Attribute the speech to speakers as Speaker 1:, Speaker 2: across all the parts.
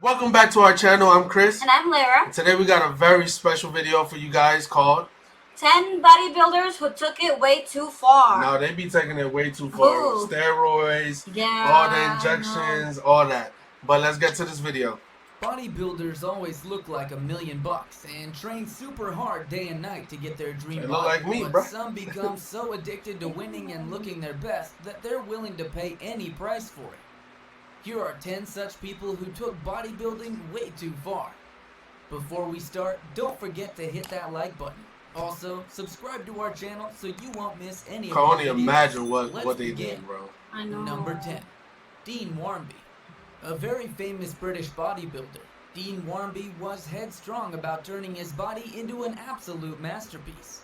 Speaker 1: Welcome back to our channel. I'm Chris.
Speaker 2: And I'm Lara.
Speaker 1: Today we got a very special video for you guys called
Speaker 2: 10 bodybuilders who took it way too far.
Speaker 1: No, they be taking it way too far.
Speaker 2: Ooh.
Speaker 1: Steroids,
Speaker 2: Yeah,
Speaker 1: all the injections, all that. But let's get to this video.
Speaker 3: Bodybuilders always look like $1,000,000 and train super hard day and night to get their dream
Speaker 1: They
Speaker 3: body.
Speaker 1: look like me,
Speaker 3: but
Speaker 1: bro.
Speaker 3: some become so addicted to winning and looking their best that they're willing to pay any price for it. Here are 10 such people who took bodybuilding way too far. Before we start, don't forget to hit that like button. Also, subscribe to our channel so you won't miss any of
Speaker 1: I can
Speaker 3: our
Speaker 1: only
Speaker 3: videos.
Speaker 1: imagine what they
Speaker 3: begin.
Speaker 1: did, bro.
Speaker 2: I know.
Speaker 3: Number 10. Dean Warmby. A very famous British bodybuilder, Dean Warmby was headstrong about turning his body into an absolute masterpiece.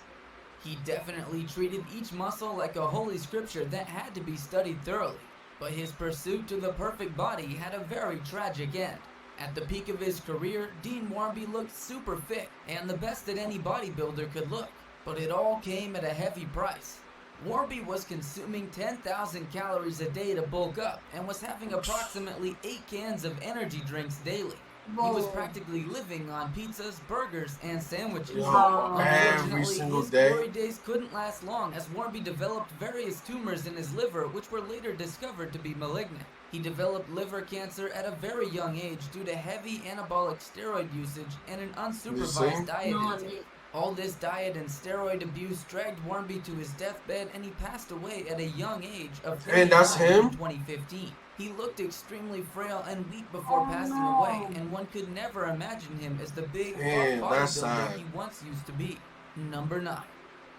Speaker 3: He definitely treated each muscle like a holy scripture that had to be studied thoroughly, but his pursuit to the perfect body had a very tragic end. At the peak of his career, Dean Warmby looked super fit and the best that any bodybuilder could look, but it all came at a heavy price. Warmby was consuming 10,000 calories a day to bulk up and was having approximately 8 cans of energy drinks daily. He was practically living on pizzas, burgers, and sandwiches.
Speaker 1: Every single
Speaker 3: his
Speaker 1: day.
Speaker 3: glory days couldn't last long as Warmby developed various tumors in his liver which were later discovered to be malignant. He developed liver cancer at a very young age due to heavy anabolic steroid usage and an unsupervised diet intake. All this diet and steroid abuse dragged Warmby to his deathbed and he passed away at a young age of 39
Speaker 1: And that's him?
Speaker 3: in 2015. He looked extremely frail and weak before passing away, and one could never imagine him as the big bodybuilder he once used to be. Number 9.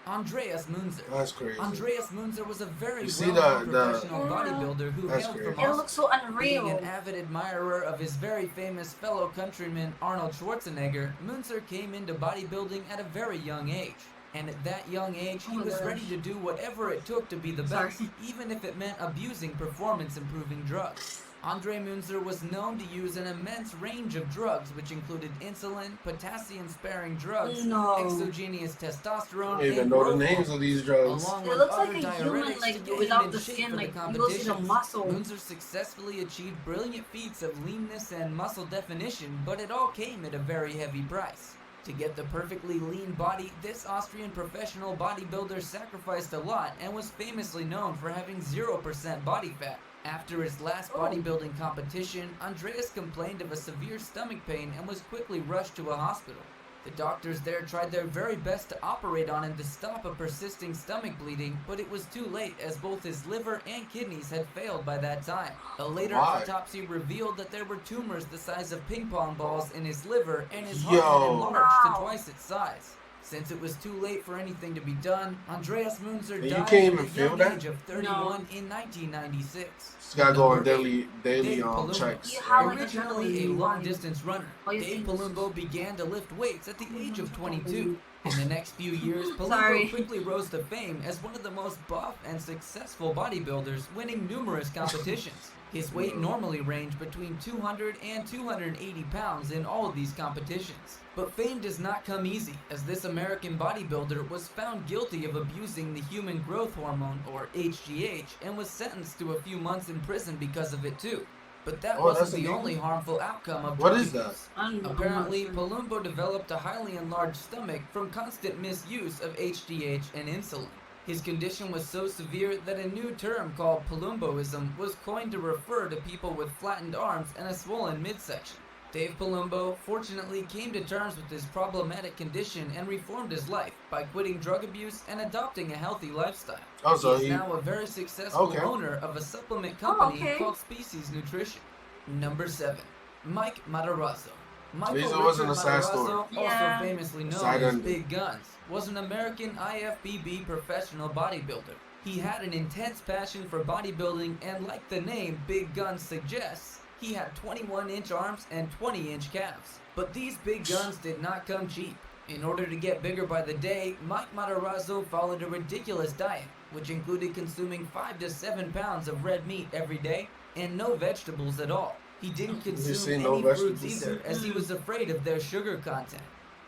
Speaker 3: Andreas Munzer.
Speaker 1: That's crazy.
Speaker 3: Andreas Munzer was a very
Speaker 1: the
Speaker 3: well-known professional bodybuilder who
Speaker 1: That's
Speaker 3: hailed
Speaker 1: crazy.
Speaker 3: from
Speaker 2: It
Speaker 3: Austria.
Speaker 2: looks so unreal.
Speaker 3: Being an avid admirer of his very famous fellow countryman Arnold Schwarzenegger, Munzer came into bodybuilding at a very young age. And at that young age, he was ready to do whatever it took to be the best, even if it meant abusing performance-improving drugs. Andre Munzer was known to use an immense range of drugs, which included insulin, potassium-sparing drugs, exogenous testosterone,
Speaker 1: I don't even
Speaker 3: and
Speaker 1: know the
Speaker 3: growth
Speaker 1: names of these drugs.
Speaker 3: along
Speaker 2: It
Speaker 3: with
Speaker 2: looks
Speaker 3: other
Speaker 2: like a
Speaker 3: diuretics
Speaker 2: human,
Speaker 3: to
Speaker 2: like,
Speaker 3: get
Speaker 2: without
Speaker 3: him
Speaker 2: the
Speaker 3: in shape
Speaker 2: skin,
Speaker 3: for
Speaker 2: like,
Speaker 3: the
Speaker 2: you go see the
Speaker 3: competitions.
Speaker 2: muscle.
Speaker 3: Munzer successfully achieved brilliant feats of leanness and muscle definition, but it all came at a very heavy price. To get the perfectly lean body, this Austrian professional bodybuilder sacrificed a lot and was famously known for having 0% body fat. After his last bodybuilding competition, Andreas complained of a severe stomach pain and was quickly rushed to a hospital. The doctors there tried their very best to operate on him to stop a persisting stomach bleeding, but it was too late as both his liver and kidneys had failed by that time. A later autopsy revealed that there were tumors the size of ping pong balls in his liver and his heart had enlarged to twice its size. Since it was too late for anything to be done, Andreas Munzer died at the young age of 31 in 1996.
Speaker 1: Just gotta go on
Speaker 3: Number
Speaker 1: daily
Speaker 3: Dave Palumbo.
Speaker 1: checks.
Speaker 3: Originally a long-distance runner, Dave Palumbo began to lift weights at the age of 22. In the next few years, Palumbo quickly rose to fame as one of the most buff and successful bodybuilders, winning numerous competitions. His weight normally ranged between 200 and 280 pounds in all of these competitions. But fame does not come easy, as this American bodybuilder was found guilty of abusing the human growth hormone, or HGH, and was sentenced to a few months in prison because of it too. But that wasn't the only harmful outcome of drug abuse. Apparently, Palumbo developed a highly enlarged stomach from constant misuse of HGH and insulin. His condition was so severe that a new term called Palumboism was coined to refer to people with flattened arms and a swollen midsection. Dave Palumbo fortunately came to terms with his problematic condition and reformed his life by quitting drug abuse and adopting a healthy lifestyle. He is now a very successful owner of a supplement company called Species Nutrition. Number 7. Mike Matarazzo. Michael
Speaker 1: wasn't a sad story.
Speaker 3: also famously known as Big Guns, was an American IFBB professional bodybuilder. He had an intense passion for bodybuilding and, like the name Big Guns suggests, he had 21-inch arms and 20-inch calves. But these big guns did not come cheap. In order to get bigger by the day, Mike Matarazzo followed a ridiculous diet, which included consuming 5 to 7 pounds of red meat every day and no vegetables at all. He didn't consume any fruits either, as he was afraid of their sugar content.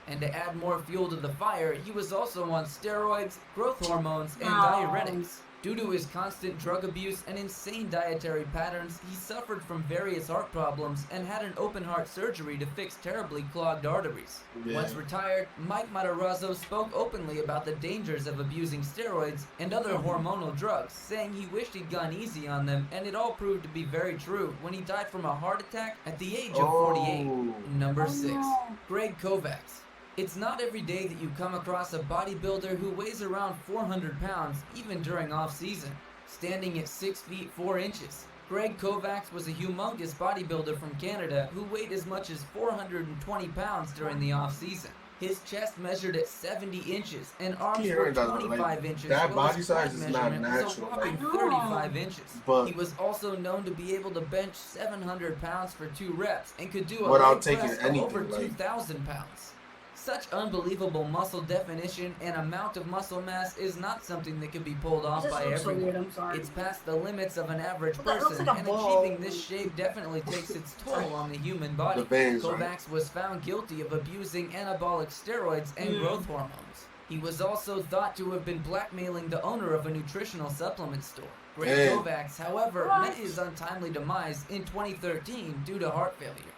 Speaker 3: And to add more fuel to the fire, he was also on steroids, growth hormones, and diuretics. Due to his constant drug abuse and insane dietary patterns, he suffered from various heart problems and had an open heart surgery to fix terribly clogged arteries.
Speaker 1: Yeah.
Speaker 3: Once retired, Mike Matarazzo spoke openly about the dangers of abusing steroids and other hormonal drugs, saying he wished he'd gone easy on them, and it all proved to be very true when he died from a heart attack at the age of 48. Number 6. Greg Kovacs. It's not every day that you come across a bodybuilder who weighs around 400 pounds even during off-season. Standing at 6 feet 4 inches, Greg Kovacs was a humongous bodybuilder from Canada who weighed as much as 420 pounds during the off-season. His chest measured at 70 inches and arms were 25 inches.
Speaker 1: That
Speaker 3: while
Speaker 1: body
Speaker 3: his
Speaker 1: size
Speaker 3: quad
Speaker 1: is not
Speaker 3: measurement was a
Speaker 1: natural.
Speaker 3: whopping
Speaker 2: Like,
Speaker 3: 35 inches.
Speaker 1: But
Speaker 3: he was also known to be able to bench 700 pounds for 2 reps and could do a
Speaker 1: without
Speaker 3: leg
Speaker 1: taking
Speaker 3: press of
Speaker 1: anything,
Speaker 3: over
Speaker 1: like-
Speaker 3: 2,000 pounds. Such unbelievable muscle definition and amount of muscle mass is not something that can be pulled off
Speaker 2: This
Speaker 3: by
Speaker 2: looks so
Speaker 3: everyone.
Speaker 2: weird, I'm sorry.
Speaker 3: It's past the limits of an average
Speaker 2: That looks
Speaker 3: person,
Speaker 2: like a
Speaker 3: and
Speaker 2: ball.
Speaker 3: achieving this shape definitely takes its toll on the human body.
Speaker 1: The veins,
Speaker 3: Kovacs
Speaker 1: right?
Speaker 3: was found guilty of abusing anabolic steroids and growth hormones. He was also thought to have been blackmailing the owner of a nutritional supplement store. Greg
Speaker 1: Damn.
Speaker 3: Kovacs, however,
Speaker 2: What?
Speaker 3: met his untimely demise in 2013 due to heart failure.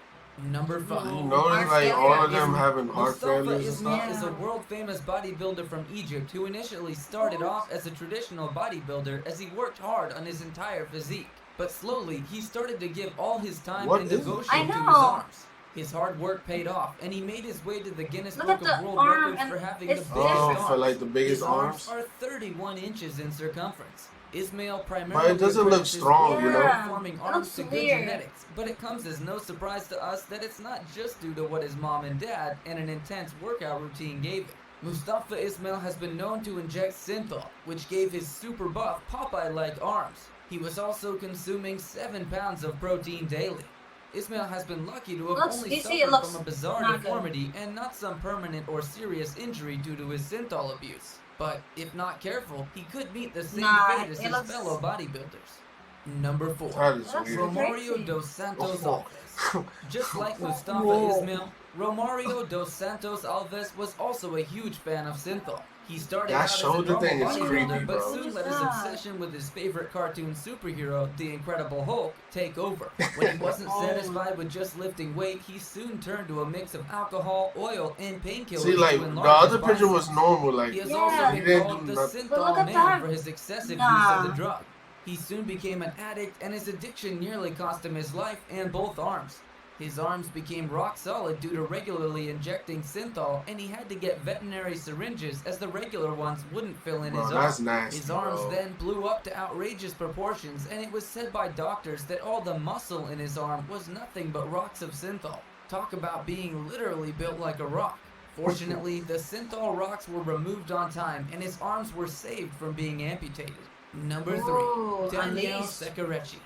Speaker 3: Number 5.
Speaker 1: You notice like all of them having heart
Speaker 3: Mustafa
Speaker 1: failures and
Speaker 3: Hassan
Speaker 1: stuff.
Speaker 3: is a world-famous bodybuilder from Egypt who initially started off as a traditional bodybuilder as he worked hard on his entire physique. But slowly, he started to give all his time
Speaker 1: What
Speaker 3: and
Speaker 1: is it?
Speaker 3: devotion
Speaker 2: I
Speaker 3: to his
Speaker 2: know.
Speaker 3: arms. His hard work paid off, and he made his way to the Guinness
Speaker 2: Look
Speaker 3: Book
Speaker 2: at
Speaker 3: of
Speaker 2: the
Speaker 3: World
Speaker 2: arm
Speaker 3: Records
Speaker 2: and
Speaker 3: for having the
Speaker 2: it's
Speaker 3: biggest
Speaker 1: Oh,
Speaker 3: arms.
Speaker 1: for like the biggest
Speaker 3: His
Speaker 1: arms.
Speaker 3: are 31 inches in circumference. Ismail
Speaker 1: But
Speaker 3: primarily
Speaker 1: it doesn't look
Speaker 3: credits his
Speaker 1: strong,
Speaker 2: you know?
Speaker 3: performing
Speaker 2: It
Speaker 3: arms
Speaker 2: looks
Speaker 3: to good
Speaker 2: weird.
Speaker 3: genetics, but it comes as no surprise to us that it's not just due to what his mom and dad and an intense workout routine gave him. Mustafa Ismail has been known to inject synthol, which gave his super buff Popeye-like arms. He was also consuming 7 pounds of protein daily. Ismail has been lucky to have only
Speaker 2: you see, it
Speaker 3: suffered
Speaker 2: looks
Speaker 3: from a bizarre
Speaker 2: not good.
Speaker 3: deformity and not some permanent or serious injury due to his synthol abuse. But if not careful, he could meet the same
Speaker 2: Nah,
Speaker 3: fate as
Speaker 2: it
Speaker 3: his
Speaker 2: looks-
Speaker 3: fellow bodybuilders. Number 4.
Speaker 1: That is
Speaker 2: That's
Speaker 1: weird.
Speaker 3: Romario
Speaker 2: crazy.
Speaker 3: dos Santos
Speaker 1: Oh.
Speaker 3: Alves. Just like Mustafa
Speaker 2: Whoa.
Speaker 3: Ismail, Romario dos Santos Alves was also a huge fan of synthol. He started
Speaker 1: That
Speaker 3: out as a
Speaker 1: shoulder
Speaker 3: normal
Speaker 1: thing is
Speaker 3: bodybuilder,
Speaker 1: creepy,
Speaker 3: but
Speaker 1: bro.
Speaker 3: soon let his
Speaker 2: What is that?
Speaker 3: obsession with his favorite cartoon superhero, the Incredible Hulk, take over. When he wasn't
Speaker 2: Oh.
Speaker 3: satisfied with just lifting weight, he soon turned to a mix of alcohol, oil, and painkillers.
Speaker 1: See, like
Speaker 3: to
Speaker 1: the
Speaker 3: enlarge
Speaker 1: other
Speaker 3: his
Speaker 1: picture was
Speaker 3: biceps.
Speaker 1: normal, like
Speaker 3: He has
Speaker 2: Yeah.
Speaker 3: also
Speaker 1: he
Speaker 3: been
Speaker 1: didn't
Speaker 3: called
Speaker 1: do
Speaker 3: the
Speaker 1: nothing.
Speaker 2: But look
Speaker 3: synthol
Speaker 2: at
Speaker 3: man
Speaker 2: that.
Speaker 3: for his excessive
Speaker 2: Nah.
Speaker 3: use of the drug. He soon became an addict, and his addiction nearly cost him his life and both arms. His arms became rock solid due to regularly injecting synthol, and he had to get veterinary syringes as the regular ones wouldn't fill in
Speaker 1: Bro,
Speaker 3: his
Speaker 1: that's
Speaker 3: arm.
Speaker 1: nasty,
Speaker 3: His arms
Speaker 1: bro.
Speaker 3: then blew up to outrageous proportions, and it was said by doctors that all the muscle in his arm was nothing but rocks of synthol. Talk about being literally built like a rock. Fortunately, the synthol rocks were removed on time, and his arms were saved from being amputated. Number 3.
Speaker 2: Ooh,
Speaker 3: Danielle
Speaker 2: unleashed.
Speaker 3: Seccarecci.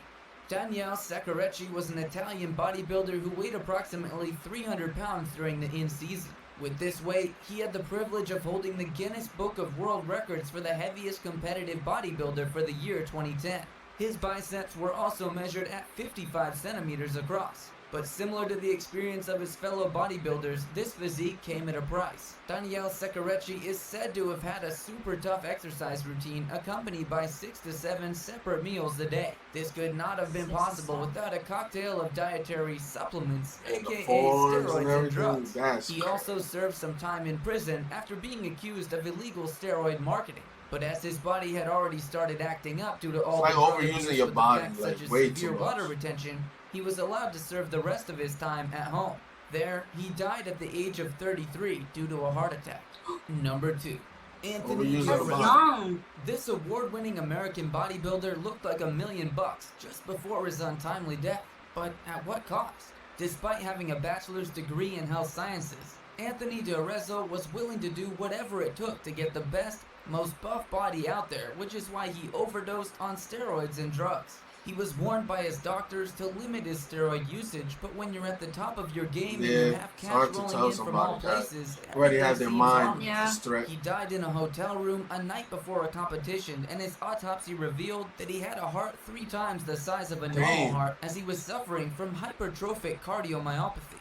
Speaker 3: Danielle Seccarecci was an Italian bodybuilder who weighed approximately 300 pounds during the in-season. With this weight, he had the privilege of holding the Guinness Book of World Records for the heaviest competitive bodybuilder for the year 2010. His biceps were also measured at 55 centimeters across. But similar to the experience of his fellow bodybuilders, this physique came at a price. Danielle Seccarecci is said to have had a super tough exercise routine accompanied by 6 to 7 separate meals a day. This could not have been possible without a cocktail of dietary supplements,
Speaker 1: And the
Speaker 3: aka
Speaker 1: forms and
Speaker 3: steroids and
Speaker 1: everything.
Speaker 3: drugs.
Speaker 1: That's
Speaker 3: He also served some time in prison after being accused of illegal steroid marketing. But as his body had already started acting up due to all
Speaker 1: like
Speaker 3: the drug
Speaker 1: overusing
Speaker 3: abuse
Speaker 1: your
Speaker 3: with
Speaker 1: body,
Speaker 3: effects
Speaker 1: like
Speaker 3: such as
Speaker 1: way too
Speaker 3: severe
Speaker 1: much.
Speaker 3: water retention, he was allowed to serve the rest of his time at home. There, he died at the age of 33 due to a heart attack. Number 2. Anthony
Speaker 1: Overusing
Speaker 2: That's
Speaker 1: your body.
Speaker 2: young.
Speaker 3: This award-winning American bodybuilder looked like $1 million just before his untimely death. But at what cost? Despite having a bachelor's degree in health sciences, Anthony D'Arezzo was willing to do whatever it took to get the best, most buff body out there, which is why he overdosed on steroids and drugs. He was warned by his doctors to limit his steroid usage, but when you're at the top of your game and you
Speaker 1: Yeah,
Speaker 3: have
Speaker 1: it's hard
Speaker 3: cash
Speaker 1: to
Speaker 3: rolling
Speaker 1: tell
Speaker 3: in from all
Speaker 1: somebody that
Speaker 3: places,
Speaker 1: already
Speaker 3: everything
Speaker 1: have their
Speaker 3: seems
Speaker 1: mind
Speaker 3: ominous.
Speaker 2: Yeah.
Speaker 1: straight.
Speaker 3: He died in a hotel room a night before a competition, and his autopsy revealed that he had a heart 3 times the size of a normal
Speaker 1: Damn.
Speaker 3: heart as he was suffering from hypertrophic cardiomyopathy.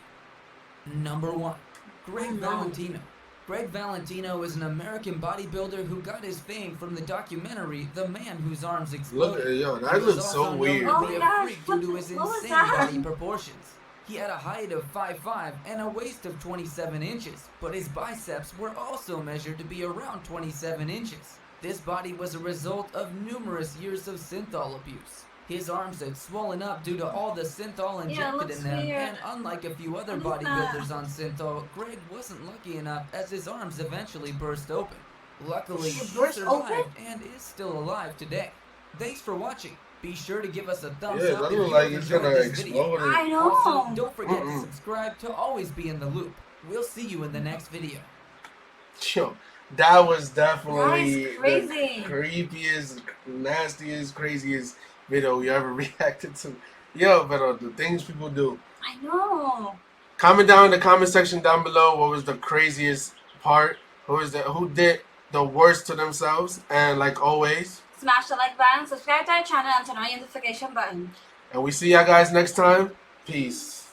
Speaker 3: Number 1. Greg
Speaker 2: Oh, no.
Speaker 3: Valentino. Greg Valentino is an American bodybuilder who got his fame from the documentary The Man Whose Arms Exploded.
Speaker 1: Look, that
Speaker 3: He was
Speaker 1: looks
Speaker 3: also
Speaker 1: so
Speaker 3: known
Speaker 1: weird.
Speaker 3: to
Speaker 2: Oh
Speaker 3: be
Speaker 2: my
Speaker 3: a
Speaker 2: gosh,
Speaker 3: freak due to his
Speaker 2: what was
Speaker 3: insane
Speaker 2: that?
Speaker 3: body proportions. He had a height of 5'5" and a waist of 27 inches, but his biceps were also measured to be around 27 inches. This body was a result of numerous years of synthol abuse. His arms had swollen up due to all the synthol injected in them,
Speaker 2: weird.
Speaker 3: and unlike a few other
Speaker 2: What is
Speaker 3: bodybuilders
Speaker 2: that?
Speaker 3: on synthol, Greg wasn't lucky enough as his arms eventually burst open. Luckily,
Speaker 2: It
Speaker 3: he
Speaker 2: burst
Speaker 3: survived
Speaker 2: open?
Speaker 3: and is still alive today. Thanks for watching. Be sure to give us a thumbs
Speaker 1: Yeah,
Speaker 3: up
Speaker 1: that
Speaker 3: if
Speaker 1: look
Speaker 3: you
Speaker 1: like
Speaker 3: have
Speaker 1: it's
Speaker 3: enjoyed
Speaker 1: gonna
Speaker 3: this video.
Speaker 1: explode.
Speaker 2: I know.
Speaker 3: Also, don't forget to subscribe to always be in the loop. We'll see you in the next video.
Speaker 1: Yo, that was definitely
Speaker 2: That is crazy.
Speaker 1: the creepiest, nastiest, craziest video we ever reacted to. Yo, but the things people do.
Speaker 2: I know.
Speaker 1: Comment down in the comment section down below what was the craziest part. Who did the worst to themselves, and like always,
Speaker 2: Smash the like button, subscribe to our channel, and turn on your notification button.
Speaker 1: and we see y'all guys next time. Peace.